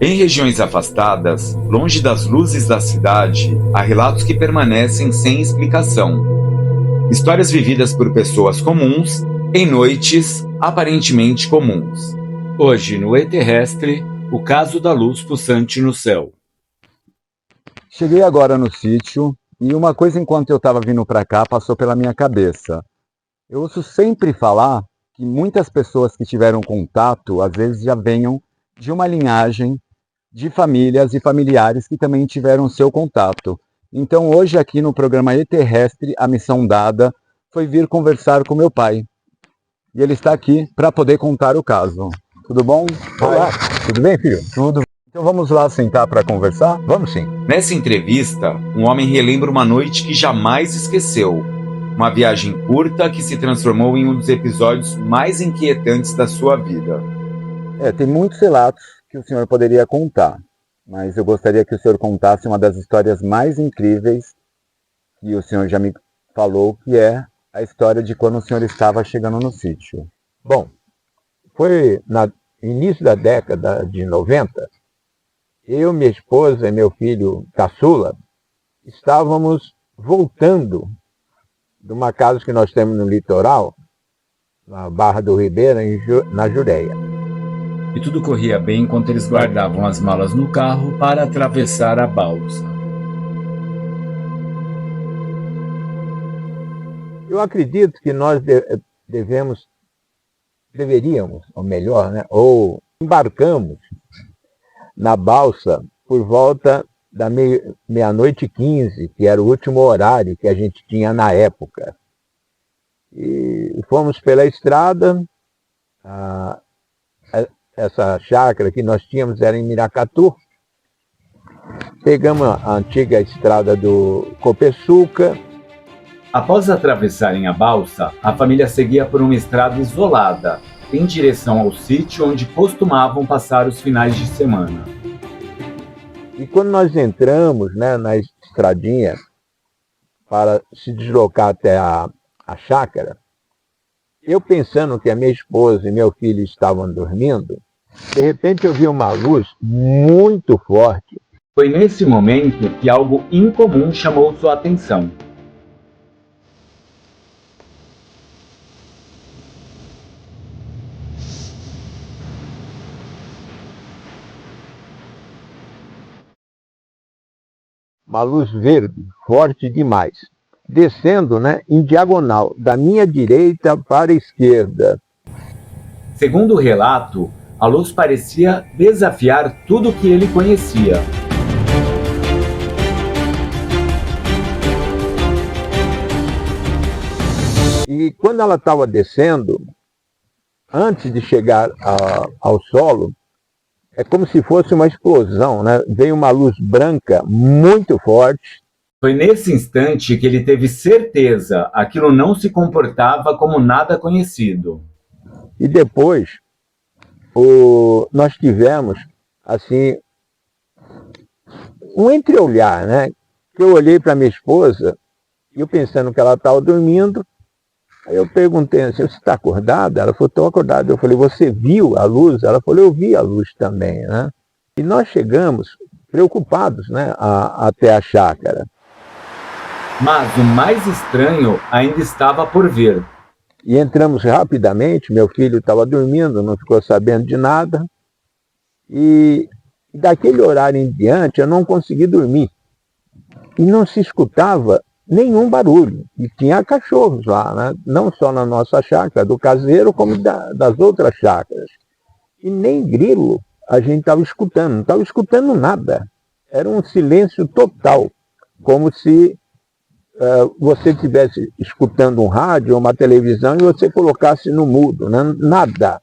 Em regiões afastadas, longe das luzes da cidade, há relatos que permanecem sem explicação. Histórias vividas por pessoas comuns em noites aparentemente comuns. Hoje, no E-Terrestre, o caso da luz pulsante no céu. Cheguei agora no sítio e uma coisa enquanto eu estava vindo para cá passou pela minha cabeça. Eu ouço sempre falar que muitas pessoas que tiveram contato, às vezes já venham de uma linhagem de famílias e familiares que também tiveram seu contato. Então hoje aqui no programa E-Terrestre, a missão dada foi vir conversar com meu pai. E ele está aqui para poder contar o caso. Tudo bom? Olá. Tudo bem, filho? Tudo. Então vamos lá sentar para conversar? Vamos sim. Nessa entrevista, um homem relembra uma noite que jamais esqueceu. Uma viagem curta que se transformou em um dos episódios mais inquietantes da sua vida. Tem muitos relatos que o senhor poderia contar, mas eu gostaria que o senhor contasse uma das histórias mais incríveis que o senhor já me falou, que é a história de quando o senhor estava chegando no sítio. Bom, foi no início da década de 90, eu, minha esposa e meu filho caçula estávamos voltando de uma casa que nós temos no litoral, na Barra do Ribeira, na Jureia. E tudo corria bem enquanto eles guardavam as malas no carro para atravessar a balsa. Eu acredito que nós deveríamos, ou melhor, né, ou embarcamos na balsa por volta da meia-noite e 15, que era o último horário que a gente tinha na época. E fomos pela estrada. Essa chácara que nós tínhamos era em Miracatu. Pegamos a antiga estrada do Copeçuca. Após atravessarem a balsa, a família seguia por uma estrada isolada, em direção ao sítio onde costumavam passar os finais de semana. E quando nós entramos, né, na estradinha para se deslocar até a chácara, eu pensando que a minha esposa e meu filho estavam dormindo, de repente eu vi uma luz muito forte. Foi nesse momento que algo incomum chamou sua atenção. Uma luz verde, forte demais, descendo, né, em diagonal, da minha direita para a esquerda. Segundo o relato, a luz parecia desafiar tudo que ele conhecia. E quando ela estava descendo, antes de chegar ao solo, é como se fosse uma explosão, né? Veio uma luz branca muito forte. Foi nesse instante que ele teve certeza que aquilo não se comportava como nada conhecido. E depois, nós tivemos, assim, um entreolhar, né? Que eu olhei para minha esposa, e eu pensando que ela estava dormindo. Aí eu perguntei assim: você está acordada? Ela falou: estou acordada. Eu falei: você viu a luz? Ela falou: eu vi a luz também, né? E nós chegamos preocupados, né, até a chácara. Mas o mais estranho ainda estava por vir. E entramos rapidamente, meu filho estava dormindo, não ficou sabendo de nada. E daquele horário em diante eu não consegui dormir. E não se escutava nenhum barulho. E tinha cachorros lá, né? Não só na nossa chácara, do caseiro, como das outras chácaras. E nem grilo a gente estava escutando, não estava escutando nada. Era um silêncio total, como se você estivesse escutando um rádio ou uma televisão e você colocasse no mudo, né? Nada.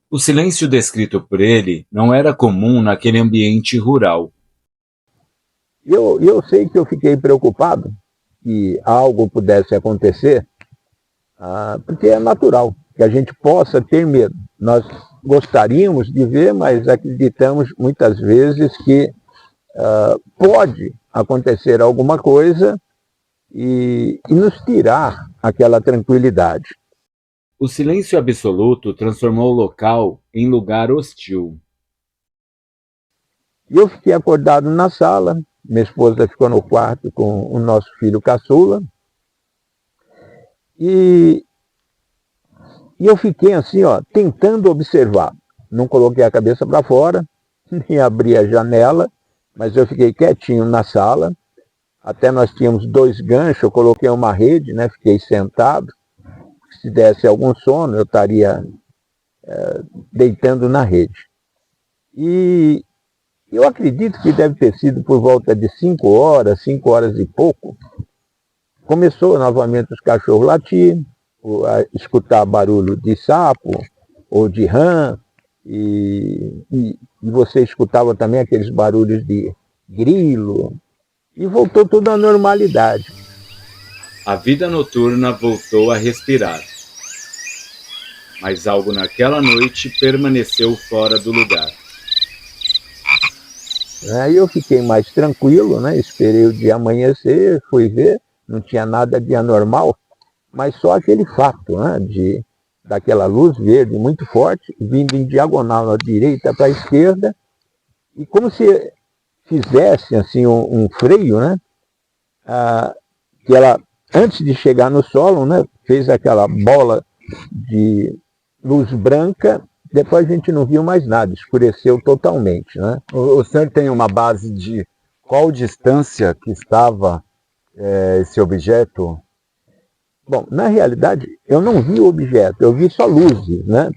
O silêncio descrito por ele não era comum naquele ambiente rural. Eu sei que eu fiquei preocupado que algo pudesse acontecer, porque é natural que a gente possa ter medo. Nós gostaríamos de ver, mas acreditamos muitas vezes que pode acontecer alguma coisa e nos tirar aquela tranquilidade. O silêncio absoluto transformou o local em lugar hostil. E eu fiquei acordado na sala, minha esposa ficou no quarto com o nosso filho caçula, e eu fiquei assim, ó, tentando observar. Não coloquei a cabeça para fora, nem abri a janela, mas eu fiquei quietinho na sala. Até nós tínhamos 2 ganchos, eu coloquei uma rede, né, fiquei sentado. Se desse algum sono, eu estaria deitando na rede. E eu acredito que deve ter sido por volta de 5 horas e pouco. Começou novamente os cachorros latir, a escutar barulho de sapo ou de rã, e você escutava também aqueles barulhos de grilo, e voltou tudo à normalidade. A vida noturna voltou a respirar. Mas algo naquela noite permaneceu fora do lugar. Aí eu fiquei mais tranquilo, né? Esperei o dia amanhecer, fui ver, não tinha nada de anormal, mas só aquele fato, né, daquela luz verde muito forte, vindo em diagonal da direita para a esquerda, e como se fizesse assim um freio, né, que ela, antes de chegar no solo, né, fez aquela bola de luz branca. Depois a gente não viu mais nada, escureceu totalmente, né? O senhor tem uma base de qual distância que estava esse objeto? Bom, na realidade, eu não vi o objeto, eu vi só luzes, né?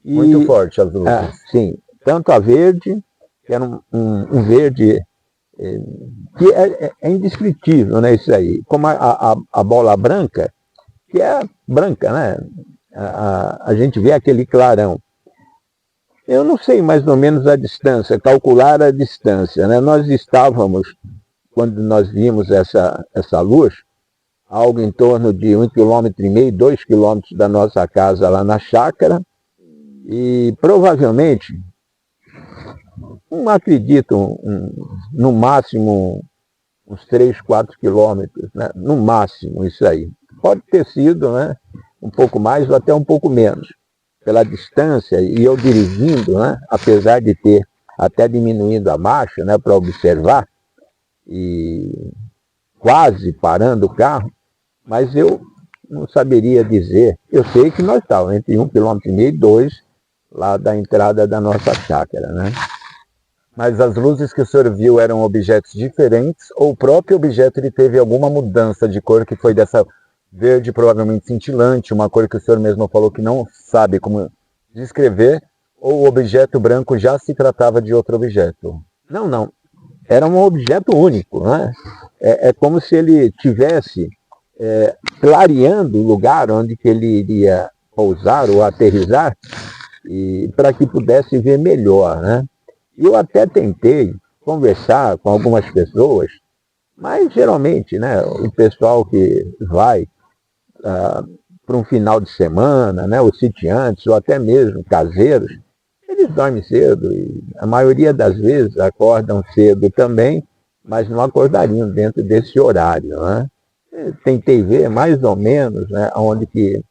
Muito forte as luzes. Sim, tanto a verde, que era um verde que é indescritível, né, isso aí. Como a bola branca, que é branca, né? A gente vê aquele clarão. Eu não sei mais ou menos a distância, calcular a distância, né? Nós estávamos, quando nós vimos essa luz, algo em torno de 1,5 km, 2 km da nossa casa lá na chácara, e provavelmente, não acredito, no máximo uns 3, 4 quilômetros, né? No máximo isso aí. Pode ter sido, né, um pouco mais ou até um pouco menos, pela distância, e eu dirigindo, né, apesar de ter até diminuído a marcha, né, para observar, e quase parando o carro, mas eu não saberia dizer. Eu sei que nós estávamos entre 1,5 km e 2 lá da entrada da nossa chácara, né? Mas as luzes que o senhor viu eram objetos diferentes, ou o próprio objeto ele teve alguma mudança de cor, que foi dessa verde provavelmente cintilante, uma cor que o senhor mesmo falou que não sabe como descrever, ou o objeto branco já se tratava de outro objeto? Não. Era um objeto único, né? É como se ele tivesse clareando o lugar onde que ele iria pousar ou aterrissar, e para que pudesse ver melhor, né? Eu até tentei conversar com algumas pessoas, mas geralmente, né, o pessoal que vai para um final de semana, né, os sitiantes ou até mesmo caseiros, eles dormem cedo e a maioria das vezes acordam cedo também, mas não acordariam dentro desse horário, né? Tentei ver mais ou menos, né, onde que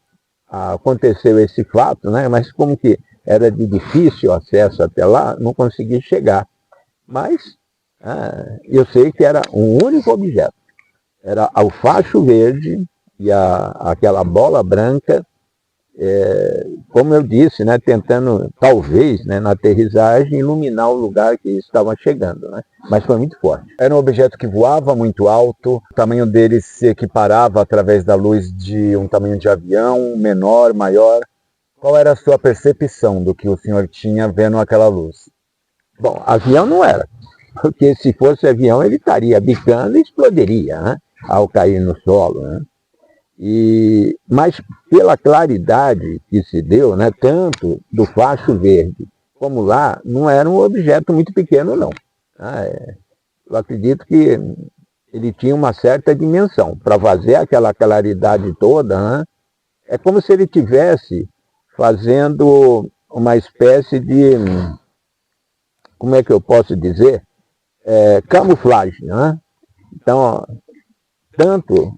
aconteceu esse fato, né, mas como que era de difícil acesso até lá, não consegui chegar. Mas eu sei que era um único objeto. Era o facho verde e aquela bola branca, como eu disse, né, tentando, talvez, né, na aterrissagem, iluminar o lugar que estava chegando, né? Mas foi muito forte. Era um objeto que voava muito alto, o tamanho dele se equiparava através da luz de um tamanho de avião, menor, maior. Qual era a sua percepção do que o senhor tinha vendo aquela luz? Bom, avião não era, porque se fosse avião ele estaria bicando e explodiria, né, ao cair no solo, né? Mas pela claridade que se deu, né, tanto do facho verde como lá, não era um objeto muito pequeno, não. Eu acredito que ele tinha uma certa dimensão para fazer aquela claridade toda, né? É como se ele tivesse fazendo uma espécie de, como é que eu posso dizer, camuflagem, né? Então, tanto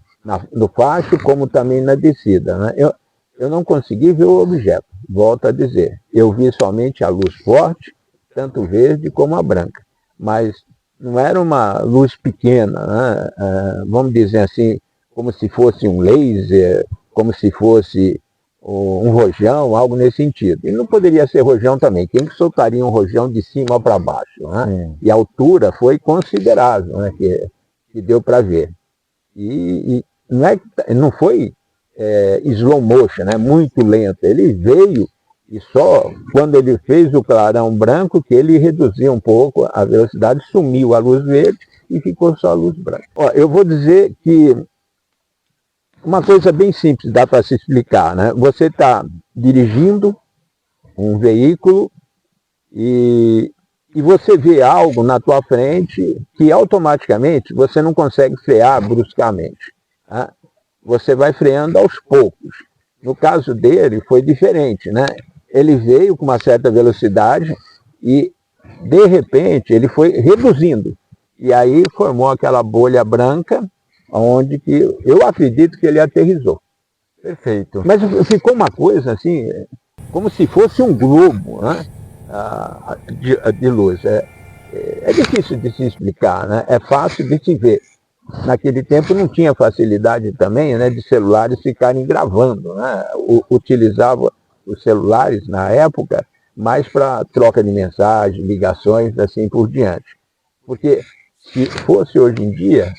no facho como também na descida, né? Eu não consegui ver o objeto, volto a dizer. Eu vi somente a luz forte, tanto verde como a branca. mas não era uma luz pequena, né? Vamos dizer assim, como se fosse um laser, como se fosse um rojão, algo nesse sentido. E não poderia ser rojão também, quem que soltaria um rojão de cima para baixo? Né? E a altura foi considerável, né? que deu para ver. E não foi slow motion, né? Muito lento, ele veio e só quando ele fez o clarão branco que ele reduziu um pouco a velocidade, sumiu a luz verde e ficou só a luz branca. Ó, eu vou dizer que uma coisa bem simples dá para se explicar, né? Você está dirigindo um veículo e você vê algo na tua frente que automaticamente você não consegue frear bruscamente. Tá? Você vai freando aos poucos. No caso dele foi diferente, né? Ele veio com uma certa velocidade e de repente ele foi reduzindo. E aí formou aquela bolha branca onde que eu acredito que ele aterrissou. Perfeito. Mas ficou uma coisa assim, como se fosse um globo, né? de luz. É difícil de se explicar, né? É fácil de se ver. Naquele tempo não tinha facilidade também, né, de celulares ficarem gravando. Né? Utilizava os celulares na época mais para troca de mensagem, ligações, assim por diante. Porque se fosse hoje em dia,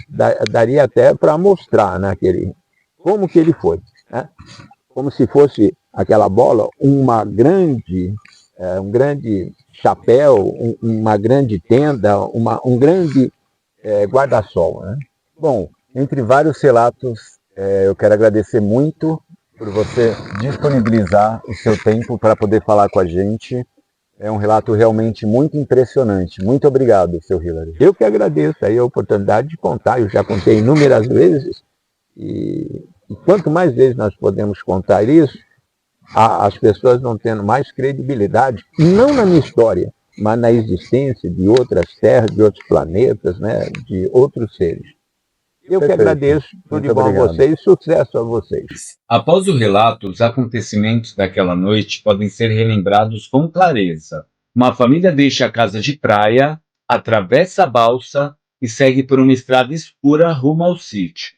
daria até para mostrar, né, como que ele foi. Né? Como se fosse aquela bola, um grande chapéu, uma grande tenda, um grande guarda-sol. Né? Bom, entre vários relatos, eu quero agradecer muito por você disponibilizar o seu tempo para poder falar com a gente. É um relato realmente muito impressionante. Muito obrigado, seu Hilary. Eu que agradeço aí a oportunidade de contar. Eu já contei inúmeras vezes. E quanto mais vezes nós podemos contar isso, as pessoas vão tendo mais credibilidade, não na minha história, mas na existência de outras terras, de outros planetas, né, de outros seres. Eu que agradeço, tudo de bom a vocês, sucesso a vocês. Após o relato, os acontecimentos daquela noite podem ser relembrados com clareza. Uma família deixa a casa de praia, atravessa a balsa e segue por uma estrada escura rumo ao sítio.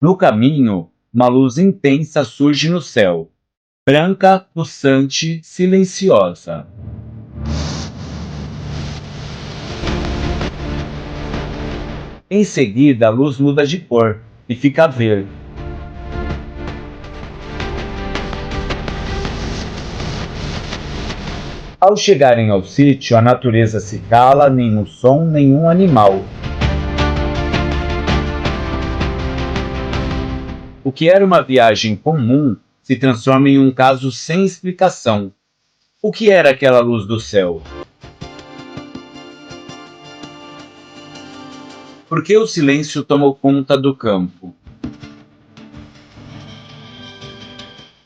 No caminho, uma luz intensa surge no céu, branca, pulsante, silenciosa. Em seguida, a luz muda de cor e fica verde. Ao chegarem ao sítio, a natureza se cala, nenhum som, nenhum animal. O que era uma viagem comum se transforma em um caso sem explicação. O que era aquela luz do céu? Por que o silêncio tomou conta do campo?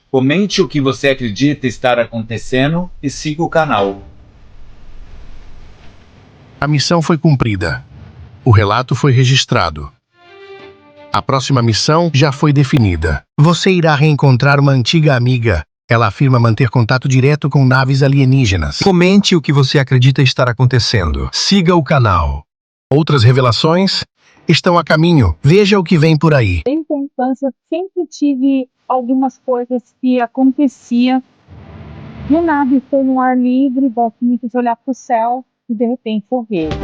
Comente o que você acredita estar acontecendo e siga o canal. A missão foi cumprida. O relato foi registrado. A próxima missão já foi definida. Você irá reencontrar uma antiga amiga. Ela afirma manter contato direto com naves alienígenas. Comente o que você acredita estar acontecendo. Siga o canal. Outras revelações estão a caminho. Veja o que vem por aí. Desde a infância sempre tive algumas coisas que acontecia. Do nada estou no ar livre, gosto muito de olhar para o céu e de repente eu vejo.